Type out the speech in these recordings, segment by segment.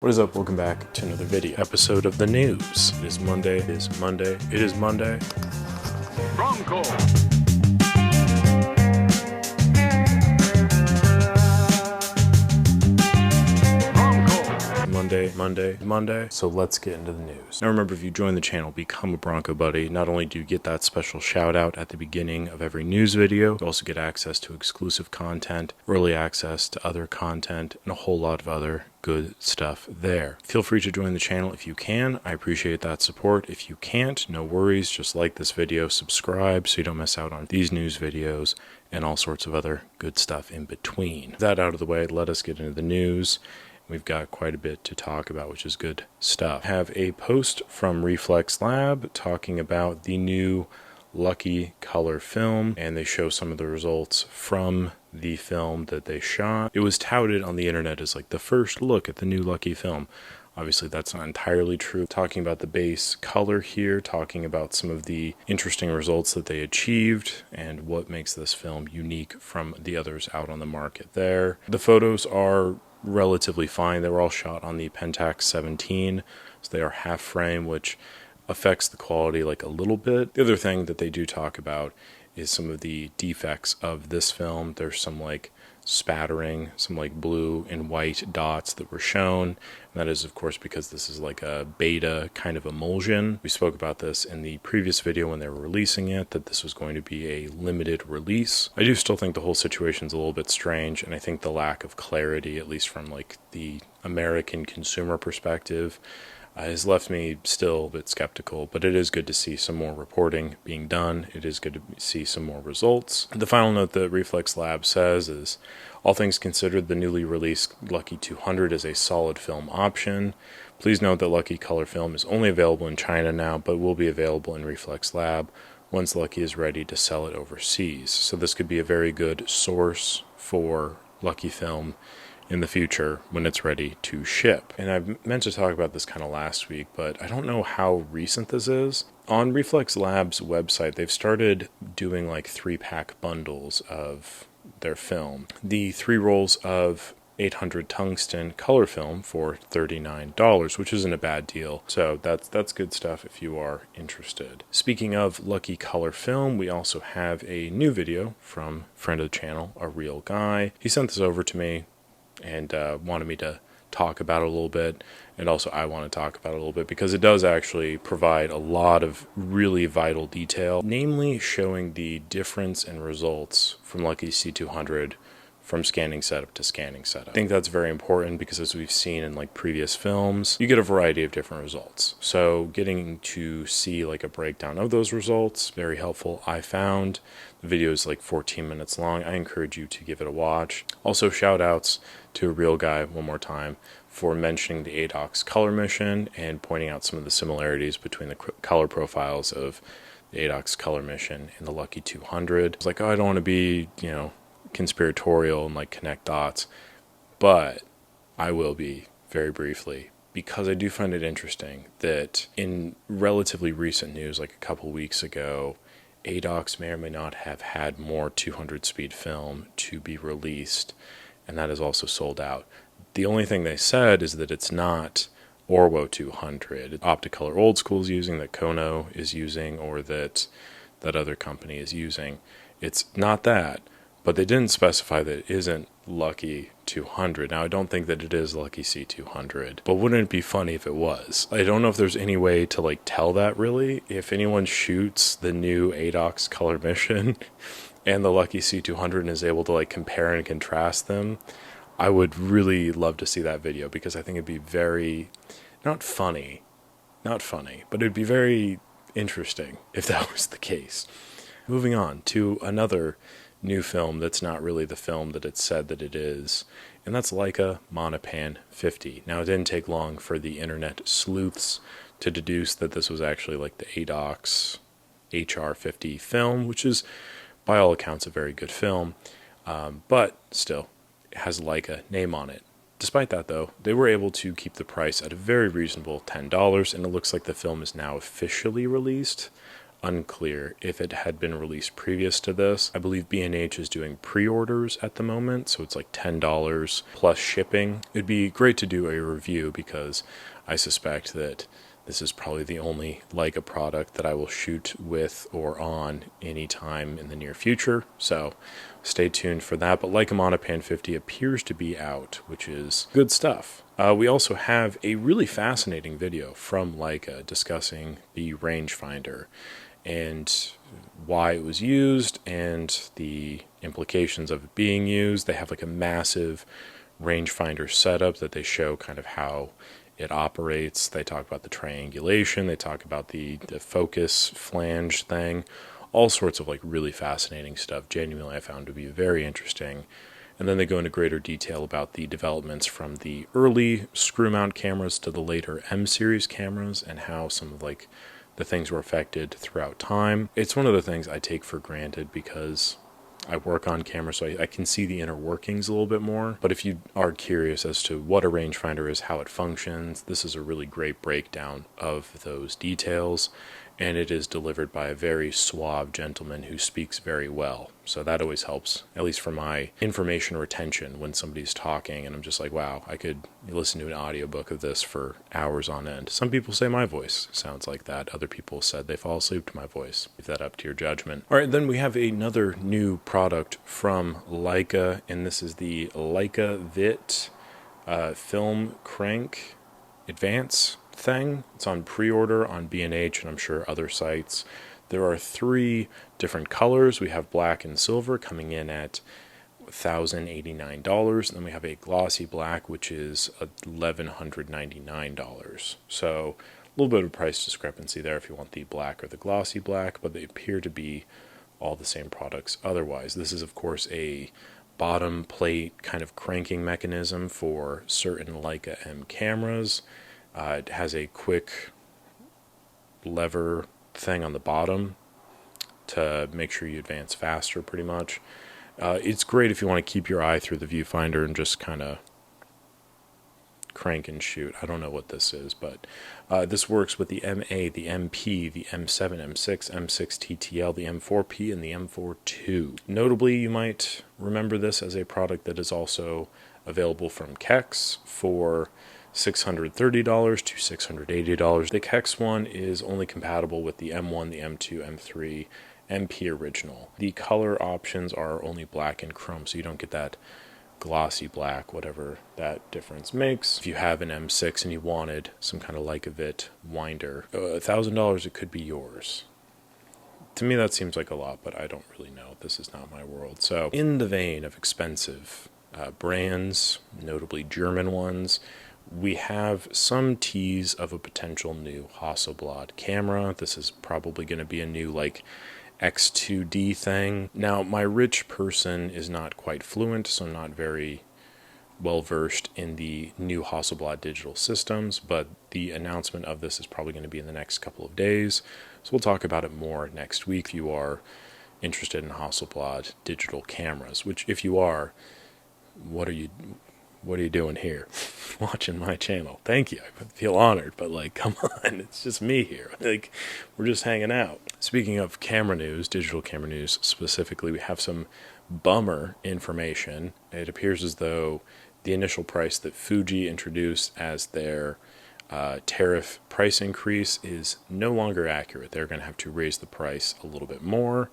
What is up? Welcome back to another video episode of the news. It is Monday. It is Monday. It is Monday. Bronco. Monday. So let's get into the news. Now remember, if you join the channel, become a Bronco Buddy. Not only do you get that special shout out at the beginning of every news video, you also get access to exclusive content, early access to other content, and a whole lot of other good stuff there. Feel free to join the channel if you can. I appreciate that support. If you can't, no worries. Just like this video, subscribe so you don't miss out on these news videos and all sorts of other good stuff in between. With that out of the way, let us get into the news. We've got quite a bit to talk about, which is good stuff. I have a post from Reflx Lab talking about the new Lucky color film, and they show some of the results from the film that they shot. It was touted on the internet as like the first look at the new Lucky film. Obviously that's not entirely true. Talking about the base color here, talking about some of the interesting results that they achieved and what makes this film unique from the others out on the market there. The photos are relatively fine. They were all shot on the Pentax 17, so they are half frame, which affects the quality like a little bit. The other thing that they do talk about is some of the defects of this film. There's some like spattering, some like blue and white dots that were shown. And that is of course because this is like a beta kind of emulsion. We spoke about this in the previous video when they were releasing it, that this was going to be a limited release. I do still think the whole situation's a little bit strange, and I think the lack of clarity, at least from like the American consumer perspective, has left me still a bit skeptical, but it is good to see some more reporting being done. It is good to see some more results. The final note that Reflx Lab says is, all things considered, the newly released Lucky 200 is a solid film option. Please note that Lucky color film is only available in China now, but will be available in Reflx Lab once Lucky is ready to sell it overseas. So this could be a very good source for Lucky film in the future when it's ready to ship. And I've meant to talk about this kind of last week, but I don't know how recent this is. On Reflx Lab's website, they've started doing like 3-pack bundles of their film. The 3 rolls of 800 tungsten color film for $39, which isn't a bad deal. So that's good stuff if you are interested. Speaking of Lucky color film, we also have a new video from friend of the channel, Areelguy. He sent this over to me and wanted me to talk about it a little bit, and also I want to talk about it a little bit because it does actually provide a lot of really vital detail, namely showing the difference in results from Lucky C200 from scanning setup to scanning setup. I think that's very important because, as we've seen in like previous films, you get a variety of different results. So getting to see like a breakdown of those results, very helpful, I found. The video is like 14 minutes long. I encourage you to give it a watch. Also, shout outs to Areelguy one more time for mentioning the ADOX color mission and pointing out some of the similarities between the color profiles of the ADOX color mission and the Lucky 200. It's like, oh, I don't want to be, conspiratorial and like connect dots, but I will be very briefly, because I do find it interesting that in relatively recent news, like a couple weeks ago, ADOX may or may not have had more 200 speed film to be released, and that is also sold out. The only thing they said is that it's not Orwo 200, Opticolor Old School is using, that Kono is using, or that other company is using. It's not that. But they didn't specify that it isn't Lucky 200. Now, I don't think that it is Lucky C200, but wouldn't it be funny if it was? I don't know if there's any way to like tell that really. If anyone shoots the new ADOX color mission and the Lucky C200 and is able to like compare and contrast them, I would really love to see that video, because I think it'd be very, not funny, but it'd be very interesting if that was the case. Moving on to another new film that's not really the film that it's said that it is, and that's Leica Monopan 50. Now, it didn't take long for the internet sleuths to deduce that this was actually like the ADOX HR50 film, which is by all accounts a very good film, but still it has Leica name on it. Despite that though, they were able to keep the price at a very reasonable $10, and it looks like the film is now officially released. unclear if it had been released previous to this. I believe B&H is doing pre-orders at the moment, so it's like $10 plus shipping. It'd be great to do a review because I suspect that this is probably the only Leica product that I will shoot with or on anytime in the near future, so stay tuned for that. But Leica Monopan 50 appears to be out, which is good stuff. We also have a really fascinating video from Leica discussing the Rangefinder and why it was used and the implications of it being used. They have like a massive rangefinder setup that they show kind of how it operates. They talk about the triangulation, they talk about the focus flange thing, all sorts of like really fascinating stuff. Genuinely I found to be very interesting. And then they go into greater detail about the developments from the early screw mount cameras to the later M series cameras and how some of like the things were affected throughout time. It's one of the things I take for granted because I work on camera, so I can see the inner workings a little bit more. But if you are curious as to what a rangefinder is, how it functions, this is a really great breakdown of those details. And it is delivered by a very suave gentleman who speaks very well. So that always helps, at least for my information retention when somebody's talking and I'm just like, wow, I could listen to an audiobook of this for hours on end. Some people say my voice sounds like that. Other people said they fall asleep to my voice. Leave that up to your judgment. All right, then we have another new product from Leica, and this is the Leicavit Film Crank Advance thing. It's on pre-order on B&H and I'm sure other sites. There are 3 different colors. We have black and silver coming in at $1,089, and then we have a glossy black which is $1,199. So a little bit of a price discrepancy there if you want the black or the glossy black, but they appear to be all the same products otherwise. This is of course a bottom plate kind of cranking mechanism for certain Leica M cameras. It has a quick lever thing on the bottom to make sure you advance faster pretty much. It's great if you want to keep your eye through the viewfinder and just kind of crank and shoot. I don't know what this is, but this works with the MA, the MP, the M7, M6, M6 TTL, the M4P, and the M4 II. Notably, you might remember this as a product that is also available from Kex for $630 to $680. The Kex one is only compatible with the M1, the M2, M3, MP original. The color options are only black and chrome, so you don't get that glossy black, whatever that difference makes. If you have an M6 and you wanted some kind of Leicavit Winder, $1,000, it could be yours. To me that seems like a lot, but I don't really know. This is not my world. So in the vein of expensive brands, notably German ones, we have some tease of a potential new Hasselblad camera. This is probably going to be a new like X2D thing. Now, my rich person is not quite fluent, so I'm not very well versed in the new Hasselblad digital systems, but the announcement of this is probably going to be in the next couple of days. So we'll talk about it more next week if you are interested in Hasselblad digital cameras, which if you are, what are you doing here watching my channel? Thank you. I feel honored, but like, come on, it's just me here. Like, we're just hanging out. Speaking of camera news, digital camera news specifically, we have some bummer information. It appears as though the initial price that Fuji introduced as their tariff price increase is no longer accurate. They're going to have to raise the price a little bit more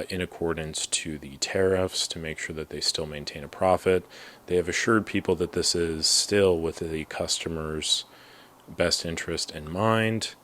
in accordance to the tariffs to make sure that they still maintain a profit. They have assured people that this is still with the customer's best interest in mind,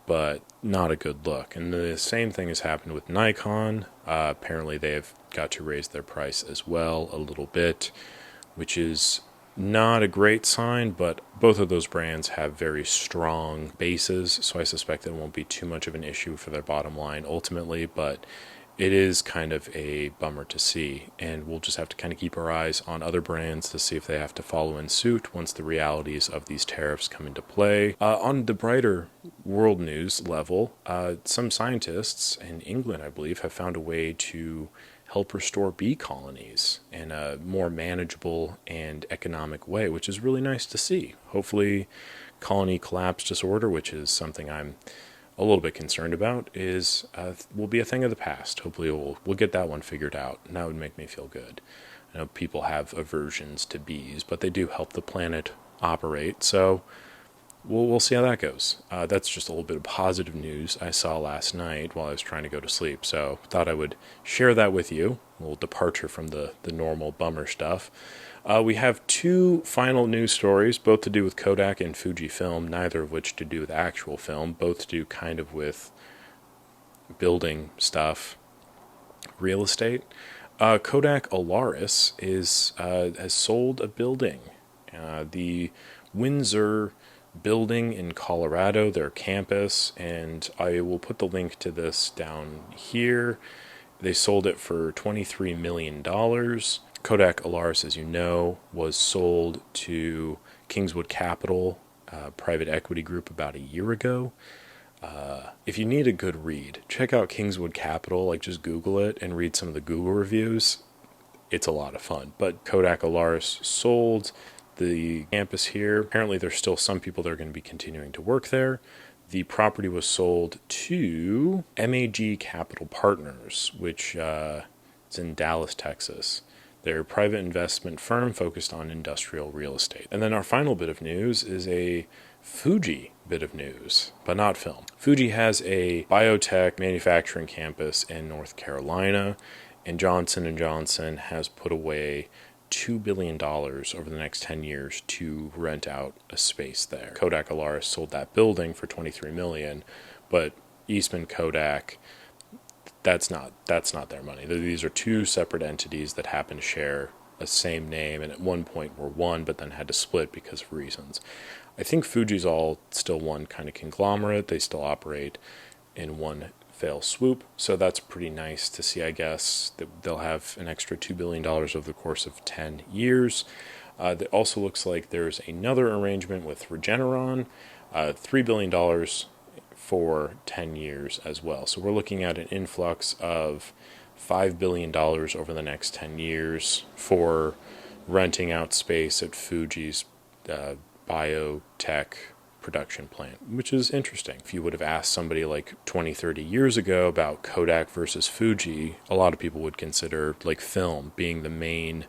but not a good look. And the same thing has happened with Nikon. Apparently they have got to raise their price as well a little bit, which is not a great sign, but both of those brands have very strong bases, so I suspect it won't be too much of an issue for their bottom line ultimately, but it is kind of a bummer to see, and we'll just have to kind of keep our eyes on other brands to see if they have to follow in suit once the realities of these tariffs come into play. On the brighter world news level, some scientists in England, I believe, have found a way to help restore bee colonies in a more manageable and economic way, which is really nice to see. Hopefully colony collapse disorder, which is something I'm a little bit concerned about is will be a thing of the past. Hopefully we'll get that one figured out, and that would make me feel good. I know people have aversions to bees, but they do help the planet operate, so we'll see how that goes. That's just a little bit of positive news I saw last night while I was trying to go to sleep, so thought I would share that with you. A little departure from the normal bummer stuff. We have two final news stories, both to do with Kodak and Fujifilm, neither of which to do with actual film, both to do kind of with building stuff, real estate. Kodak Alaris has sold a building. The Windsor building in Colorado, their campus, and I will put the link to this down here. They sold it for $23 million. Kodak Alaris, as you know, was sold to Kingswood Capital, private equity group, about a year ago. If you need a good read, check out Kingswood Capital, like just Google it and read some of the Google reviews. It's a lot of fun. But Kodak Alaris sold the campus here. Apparently there's still some people that are going to be continuing to work there. The property was sold to MAG Capital Partners, which is in Dallas, Texas. They're a private investment firm focused on industrial real estate. And then our final bit of news is a Fuji bit of news, but not film. Fuji has a biotech manufacturing campus in North Carolina, and Johnson & Johnson has put away $2 billion over the next 10 years to rent out a space there. Kodak Alaris sold that building for $23 million, but Eastman Kodak, that's not their money. These are two separate entities that happen to share a same name, and at one point were one, but then had to split because of reasons. I think Fuji's all still one kind of conglomerate. They still operate in one fell swoop, so that's pretty nice to see, I guess, that they'll have an extra $2 billion over the course of 10 years. It also looks like there's another arrangement with Regeneron, $3 billion for 10 years as well. So we're looking at an influx of $5 billion over the next 10 years for renting out space at Fuji's biotech production plant, which is interesting. If you would have asked somebody like 20, 30 years ago about Kodak versus Fuji, a lot of people would consider like film being the main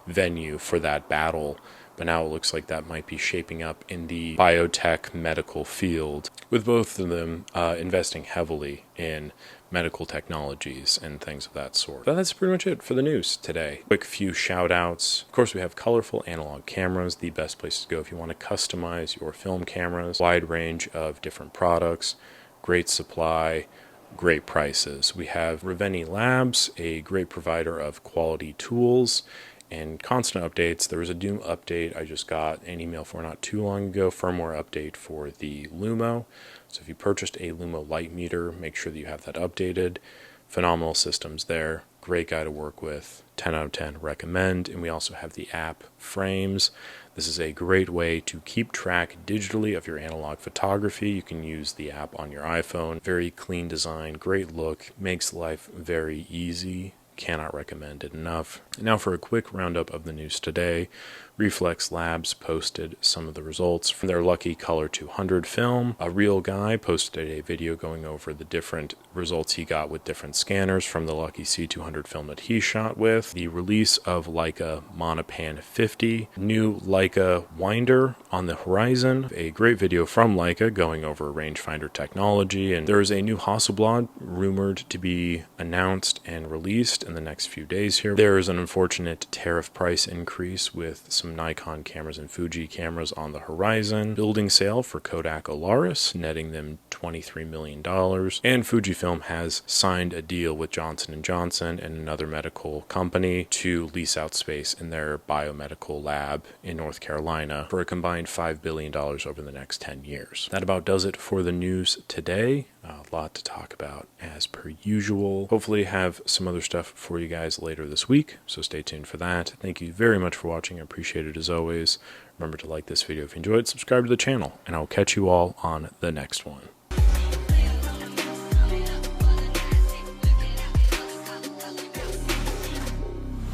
venue for that battle. But now it looks like that might be shaping up in the biotech medical field, with both of them investing heavily in medical technologies and things of that sort. But that's pretty much it for the news today. Quick few shout outs. Of course, we have colorful analog cameras, the best place to go if you want to customize your film cameras. Wide range of different products, great supply, great prices. We have Reflx Labs, a great provider of quality tools and constant updates. There was a Doom update I just got an email for not too long ago, firmware update for the Lumo. So if you purchased a Lumo light meter, make sure that you have that updated. Phenomenal systems there. Great guy to work with. 10 out of 10 recommend. And we also have the app Frames. This is a great way to keep track digitally of your analog photography. You can use the app on your iPhone. Very clean design, great look, makes life very easy. Cannot recommend it enough. Now for a quick roundup of the news today. Reflx Labs posted some of the results from their Lucky C200 film. Areelguy posted a video going over the different results he got with different scanners from the Lucky C200 film that he shot with. The release of Leica Monopan 50. New Leica Winder on the horizon. A great video from Leica going over rangefinder technology. And there is a new Hasselblad rumored to be announced and released in the next few days here. There is an unfortunate tariff price increase with some Nikon cameras and Fuji cameras on the horizon. Building sale for Kodak Alaris, netting them $23 million. And Fujifilm has signed a deal with Johnson & Johnson and another medical company to lease out space in their biomedical lab in North Carolina for a combined $5 billion over the next 10 years. That about does it for the news today. A lot to talk about as per usual. Hopefully have some other stuff for you guys later this week, so stay tuned for that. Thank you very much for watching. I appreciate it as always. Remember to like this video if you enjoyed, subscribe to the channel, and I'll catch you all on the next one.